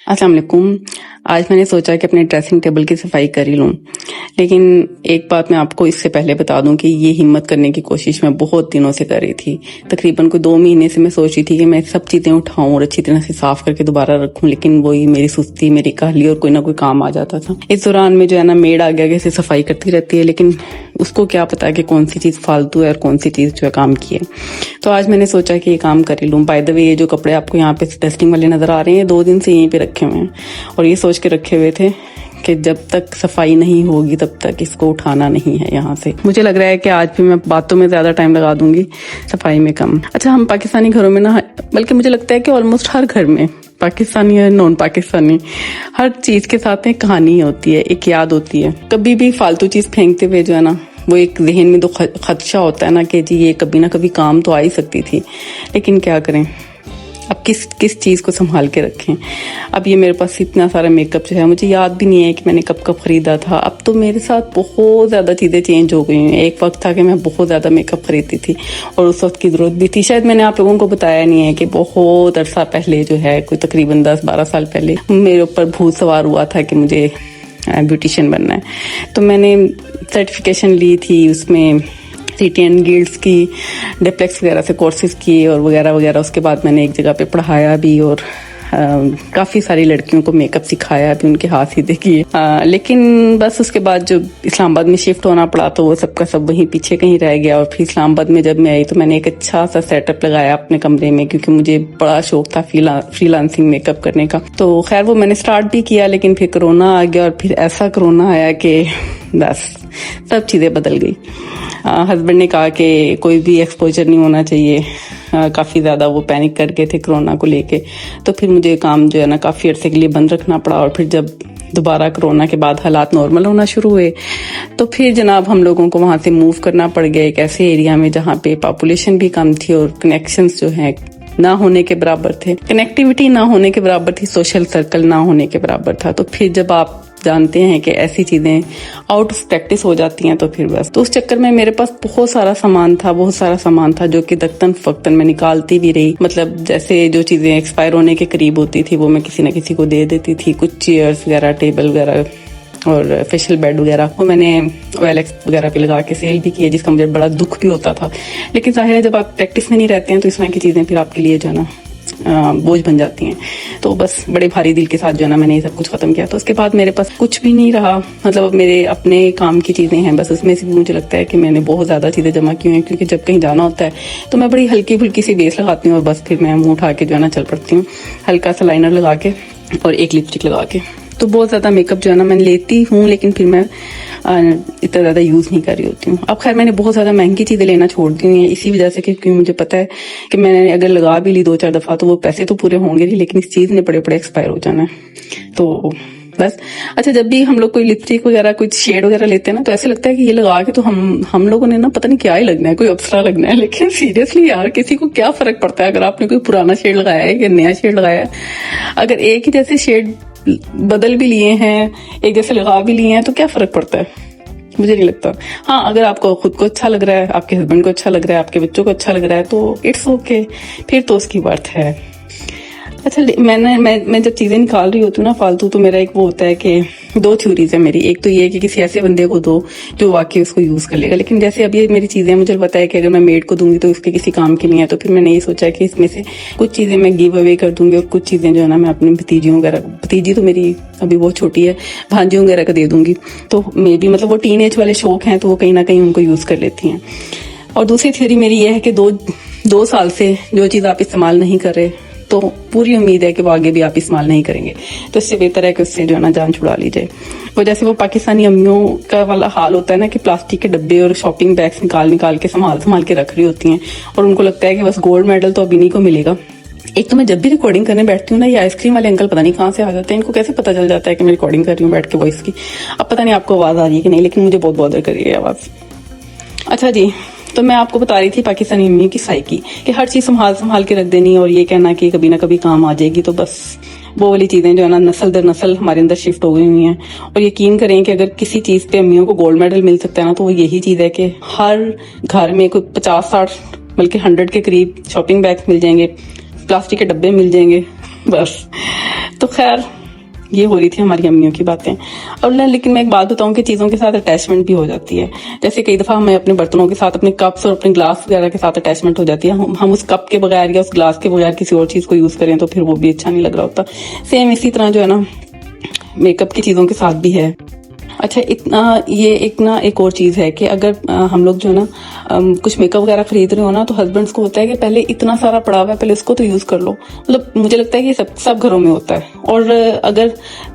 अस्सलाम वालेकुम। आज मैंने सोचा कि अपने ड्रेसिंग टेबल की सफाई कर ही लूं, लेकिन एक बात मैं आपको इससे पहले बता दूं कि ये हिम्मत करने की कोशिश मैं बहुत दिनों से कर रही थी। तकरीबन कोई 2 महीने से मैं सोच रही थी कि मैं सब चीजें उठाऊं और अच्छी तरह से साफ करके दोबारा रखूं, लेकिन वही मेरी सुस्ती, मेरी काहली और कोई ना कोई काम आ जाता था। इस दौरान में जो है ना मेड आ गया कि सफाई करती रहती है, लेकिन उसको क्या पता कि कौन सी चीज फालतू है और कौन सी चीज जो है काम की है। तो आज मैंने सोचा कि ये काम कर ही लूं। बाय द वे, ये जो कपड़े आपको यहाँ पे डस्टिंग वाले नजर आ रहे हैं, 2 दिन से यहीं पे रखे हुए हैं और ये सोच के रखे हुए थे कि जब तक सफाई नहीं होगी तब तक इसको उठाना नहीं है यहाँ से। मुझे लग रहा है कि आज भी मैं बातों में ज्यादा टाइम लगा दूंगी, सफाई में कम। अच्छा, हम पाकिस्तानी घरों में ना, बल्कि मुझे लगता है कि ऑलमोस्ट हर घर में, पाकिस्तानी या नॉन पाकिस्तानी, हर चीज के साथ एक कहानी होती है, एक याद होती है। कभी भी फालतू चीज फेंकते हुए जो है ना, वो एक जहन में तो खदशा होता है ना कि जी ये कभी ना कभी काम तो आ ही सकती थी, लेकिन क्या करें, अब किस चीज को संभाल के रखें। अब ये मेरे पास इतना सारा मेकअप जो है, मुझे याद भी नहीं है कि मैंने कब कब खरीदा था। अब तो मेरे साथ बहुत ज्यादा चीजें चेंज हो गई हैं। एक वक्त था कि मैं बहुत ज्यादा मेकअप खरीदती थी और उस वक्त की जरूरत भी थी। शायद मैंने आप लोगों को बताया नहीं है कि बहुत अरसा पहले जो है, कोई तकरीबन 10-12 साल पहले मेरे ऊपर भूत सवार हुआ था कि मुझे ब्यूटिशियन बनना है। तो मैंने सर्टिफिकेशन ली थी, उसमें सिटी एंड गिल्ड्स की, डिप्लेक्स वगैरह से कोर्सेज किए और वगैरह वगैरह। उसके बाद मैंने एक जगह पे पढ़ाया भी और काफ़ी सारी लड़कियों को मेकअप सिखाया भी, उनके हाथ सीधे किए। लेकिन बस उसके बाद जो इस्लामाबाद में शिफ्ट होना पड़ा तो वो सबका सब वहीं पीछे कहीं रह गया। और फिर इस्लामाबाद में जब मैं आई तो मैंने एक अच्छा सा सेटअप लगाया अपने कमरे में, क्योंकि मुझे बड़ा शौक था फ्रीलांसिंग मेकअप करने का। तो खैर वो मैंने स्टार्ट भी किया, लेकिन फिर कोरोना आ गया और फिर ऐसा कोरोना आया कि बस सब चीज़ें बदल गई। हस्बैंड ने कहा कि कोई भी एक्सपोजर नहीं होना चाहिए। काफ़ी ज़्यादा वो पैनिक कर गए थे कोरोना को लेके। तो फिर मुझे काम जो है ना काफ़ी अरसे के लिए बंद रखना पड़ा। और फिर जब दोबारा कोरोना के बाद हालात नॉर्मल होना शुरू हुए तो फिर जनाब हम लोगों को वहाँ से मूव करना पड़ गया एक ऐसे एरिया में जहाँ पे पॉपुलेशन भी कम थी और कनेक्शंस जो है ना होने के बराबर थे, कनेक्टिविटी ना होने के बराबर थी, सोशल सर्कल ना होने के बराबर था। तो फिर जब आप जानते हैं कि ऐसी चीजें आउट ऑफ प्रैक्टिस हो जाती हैं तो फिर बस, तो उस चक्कर में मेरे पास बहुत सारा सामान था जो कि दक्तन फक्तन मैं निकालती भी रही। मतलब जैसे जो चीजें एक्सपायर होने के करीब होती थी वो मैं किसी न किसी को दे देती थी। कुछ चेयर्स वगैरह, टेबल वगैरह और फेशियल बेड वगैरह वो मैंने OLX वगैरह पे लगा के सेल भी किए, जिसका मुझे बड़ा दुख भी होता था। लेकिन जाहिर है जब आप प्रैक्टिस में नहीं रहते हैं तो इस तरह की चीजें फिर आपके लिए जो है ना बोझ बन जाती हैं। तो बस बड़े भारी दिल के साथ जो है ना मैंने ये सब कुछ खत्म किया। तो उसके बाद मेरे पास कुछ भी नहीं रहा। मतलब मेरे अपने काम की चीजें हैं बस, उसमें से भी मुझे लगता है कि मैंने बहुत ज्यादा चीजें जमा की हुई हैं, क्योंकि जब कहीं जाना होता है तो मैं बड़ी हल्की फुल्की सी बेस लगाती हूँ और बस फिर मैं मुंह उठा के जो है ना चल पड़ती हूँ, हल्का सा लाइनर लगा के और एक लिपस्टिक लगा के। तो बहुत ज्यादा मेकअप जो है ना मैं लेती हूँ, लेकिन फिर मैं इतना ज्यादा यूज नहीं कर रही होती हूँ। अब खैर मैंने बहुत ज्यादा महंगी चीजें लेना छोड़ दी हुई हैं इसी वजह से, क्योंकि मुझे पता है कि मैंने अगर लगा भी ली 2-4 दफा तो वो पैसे तो पूरे होंगे नहीं, लेकिन इस चीज ने बड़े बड़े एक्सपायर हो जाना है। तो बस अच्छा, जब भी हम लोग कोई लिपस्टिक वगैरह कुछ शेड वगैरह लेते हैं ना तो ऐसे लगता है कि ये लगा के तो हम लोगों ने ना पता नहीं क्या ही लगना है, कोई अप्सरा लगना है। लेकिन सीरियसली यार, किसी को क्या फर्क पड़ता है अगर आपने कोई पुराना शेड लगाया है या नया शेड लगाया है। अगर एक ही जैसे शेड बदल भी लिए हैं, एक जैसे लगा भी लिए हैं, तो क्या फर्क पड़ता है? मुझे नहीं लगता। हाँ, अगर आपको खुद को अच्छा लग रहा है, आपके हस्बैंड को अच्छा लग रहा है, आपके बच्चों को अच्छा लग रहा है तो इट्स ओके, फिर तो उसकी बात है। अच्छा, मैं जब चीजें निकाल रही होती हूँ ना फालतू, तो मेरा एक वो होता है कि 2 थ्योरीज है मेरी। एक तो ये है कि किसी ऐसे बंदे को दो जो वाकई उसको यूज कर लेगा। लेकिन जैसे अभी मेरी चीजें मुझे पता है कि अगर मैं मेड को दूंगी तो उसके किसी काम की नहीं है, तो फिर मैंने ये सोचा कि इसमें से कुछ चीजें मैं गिव अवे कर दूंगी और कुछ चीजें जो है ना मैं अपनी भतीजियों वगैरह, भतीजी तो मेरी अभी बहुत छोटी है, भांजियों वगैरह को दे दूंगी। तो मे भी मतलब वो टीन एज वाले शौक हैं तो वो कहीं ना कहीं उनको यूज कर लेती हैं। और दूसरी थ्योरी मेरी ये है कि 2 साल से जो चीज आप इस्तेमाल नहीं कर रहे तो पूरी उम्मीद है कि वो आगे भी आप इस्तेमाल नहीं करेंगे, तो इससे बेहतर है कि उससे जो है ना जान छुड़ा ली जाए। वो जैसे वो पाकिस्तानी अम्मियों का वाला हाल होता है ना कि प्लास्टिक के डब्बे और शॉपिंग बैग्स निकाल के संभाल के रख रही होती हैं और उनको लगता है कि बस गोल्ड मेडल तो अभी नहीं को मिलेगा। एक तो मैं जब भी रिकॉर्डिंग करने बैठती हूँ ना, ये आइसक्रीम वाले अंकल पता नहीं कहाँ से आ जाते हैं, इनको कैसे पता चल जाता है कि मैं रिकॉर्डिंग कर रही हूँ बैठ के वॉइस की। अब पता नहीं आपको आवाज आ रही है कि नहीं, लेकिन मुझे बहुत बॉदर कर रही है आवाज। अच्छा जी, तो मैं आपको बता रही थी पाकिस्तानी अम्मियों की साइकी, कि हर चीज संभाल के रख देनी और ये कहना कि कभी ना कभी काम आ जाएगी। तो बस वो वाली चीजें जो है ना नस्ल दर नस्ल हमारे अंदर शिफ्ट हो गई हुई हैं। और यकीन करें कि अगर किसी चीज पे अम्मियों को गोल्ड मेडल मिल सकता है ना तो वो यही चीज है कि हर घर में कोई 50-60 बल्कि 100 के करीब शॉपिंग बैग्स मिल जाएंगे, प्लास्टिक के डब्बे मिल जाएंगे, بس. تو خیر یہ ہو رہی تھی ہماری امیوں کی باتیں. اور لیکن میں ایک بات بتاؤں کہ چیزوں کے ساتھ اٹیچمنٹ بھی ہو جاتی ہے. جیسے کئی دفعہ ہمیں اپنے برتنوں کے ساتھ، اپنے کپس اور اپنے گلاس وغیرہ کے ساتھ اٹیچمنٹ ہو جاتی ہے. ہم اس کپ کے بغیر یا اس گلاس کے بغیر کسی اور چیز کو یوز کریں تو پھر وہ بھی اچھا نہیں لگ رہا ہوتا. سیم اسی طرح جو ہے نا میک اپ کی چیزوں کے ساتھ بھی ہے. اچھا ایک اور چیز ہے کہ اگر ہم لوگ جو ہے نا کچھ میک اپ وغیرہ خرید رہے ہو نا، تو ہسبینڈس کو ہوتا ہے کہ پہلے اتنا سارا پڑا ہوا ہے، پہلے اس کو تو یوز کر لو. مطلب مجھے لگتا ہے کہ سب گھروں میں ہوتا ہے. اور اگر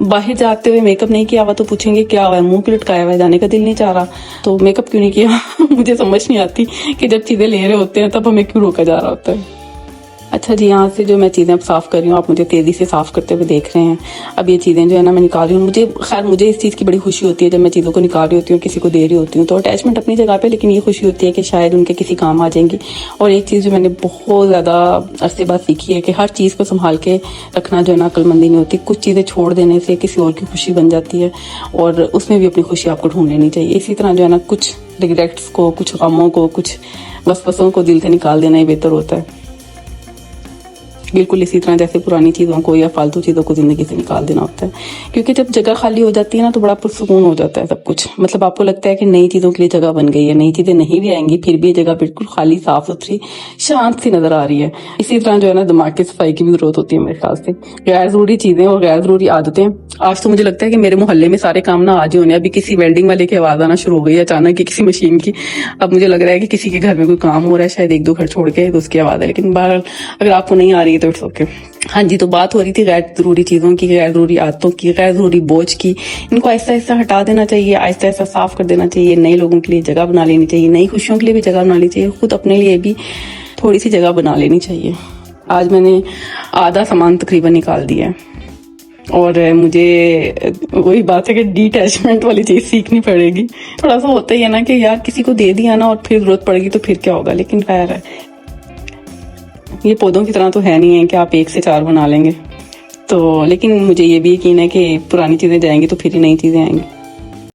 باہر جاتے ہوئے میک اپ نہیں کیا ہوا تو پوچھیں گے کیا ہوا ہے، منہ پہ لٹکایا ہوا ہے، جانے کا دل نہیں چاہ رہا تو میک اپ کیوں نہیں کیا. مجھے سمجھ نہیں آتی کہ جب چیزیں لے رہے ہوتے ہیں تب ہمیں کیوں روکا جا رہا ہوتا ہے. اچھا جی، یہاں سے جو میں چیزیں اب صاف کر رہی ہوں، آپ مجھے تیزی سے صاف کرتے ہوئے دیکھ رہے ہیں. اب یہ چیزیں جو ہے نا میں نکال رہی ہوں. مجھے اس چیز کی بڑی خوشی ہوتی ہے جب میں چیزوں کو نکال رہی ہوتی ہوں، کسی کو دے رہی ہوتی ہوں. تو اٹیچمنٹ اپنی جگہ پہ، لیکن یہ خوشی ہوتی ہے کہ شاید ان کے کسی کام آ جائیں گی. اور ایک چیز جو میں نے بہت زیادہ عرصے بعد سیکھی ہے کہ ہر چیز کو سنبھال کے رکھنا جو ہے نا عقل مندی نہیں ہوتی. کچھ چیزیں چھوڑ دینے سے کسی اور کی خوشی بن جاتی ہے، اور اس میں بھی اپنی خوشی آپ کو ڈھونڈ لینی چاہیے. اسی طرح جو ہے نا کچھ ریگریٹس کو، کچھ غموں کو، کچھ وسوسوں کو دل سے نکال دینا ہی بہتر ہوتا ہے. بالکل اسی طرح جیسے پرانی چیزوں کو یا فالتو چیزوں کو زندگی سے نکال دینا ہوتا ہے. کیونکہ جب جگہ خالی ہو جاتی ہے نا تو بڑا پرسکون ہو جاتا ہے سب کچھ. مطلب آپ کو لگتا ہے کہ نئی چیزوں کے لیے جگہ بن گئی ہے، نئی چیزیں نہیں بھی آئیں گی پھر بھی یہ جگہ بالکل خالی، صاف ستھری، شانت سی نظر آ رہی ہے. اسی طرح جو ہے نا دماغ کی صفائی کی بھی ضرورت ہوتی ہے میرے خیال سے. غیر ضروری چیزیں اور غیر ضروری عادتیں. آج تو مجھے لگتا ہے کہ میرے محلے میں سارے کام نا آج ہی ہونے. ابھی کسی ویلڈنگ والے کی آواز آنا شروع ہو گئی اچانک کی، کسی مشین کی. اب مجھے لگ رہا ہے کہ کسی کے گھر میں کوئی کام ہو رہا ہے، شاید ایک دو گھر چھوڑ کے تو اس کی آواز ہے. لیکن بہرحال اگر آپ کو نہیں آ رہی ہے تو اٹس اوکے. ہاں جی، تو بات ہو رہی تھی غیر ضروری چیزوں کی، غیر ضروری عادتوں کی، غیر ضروری بوجھ کی. ان کو آہستہ آہستہ ہٹا دینا چاہیے، آہستہ آہستہ صاف کر دینا چاہیے. نئے لوگوں کے لیے جگہ بنا لینی چاہیے، نئی خوشیوں کے لیے بھی جگہ بنا لینی چاہیے، خود اپنے لیے بھی تھوڑی سی جگہ بنا لینی چاہیے. آج میں نے آدھا سامان تقریباً نکال دیا ہے، اور مجھے وہی بات ہے کہ ڈی اٹیچمنٹ والی چیز سیکھنی پڑے گی. تھوڑا سا ہوتا ہی ہے نا کہ یار کسی کو دے دیا نا اور پھر ضرورت پڑے گی تو پھر کیا ہوگا. لیکن خیر ہے، یہ پودوں کی طرح تو ہے نہیں ہے کہ آپ ایک سے چار بنا لیں گے. تو لیکن مجھے یہ بھی یقین ہے کہ پرانی چیزیں جائیں گی تو پھر ہی نئی چیزیں آئیں گی.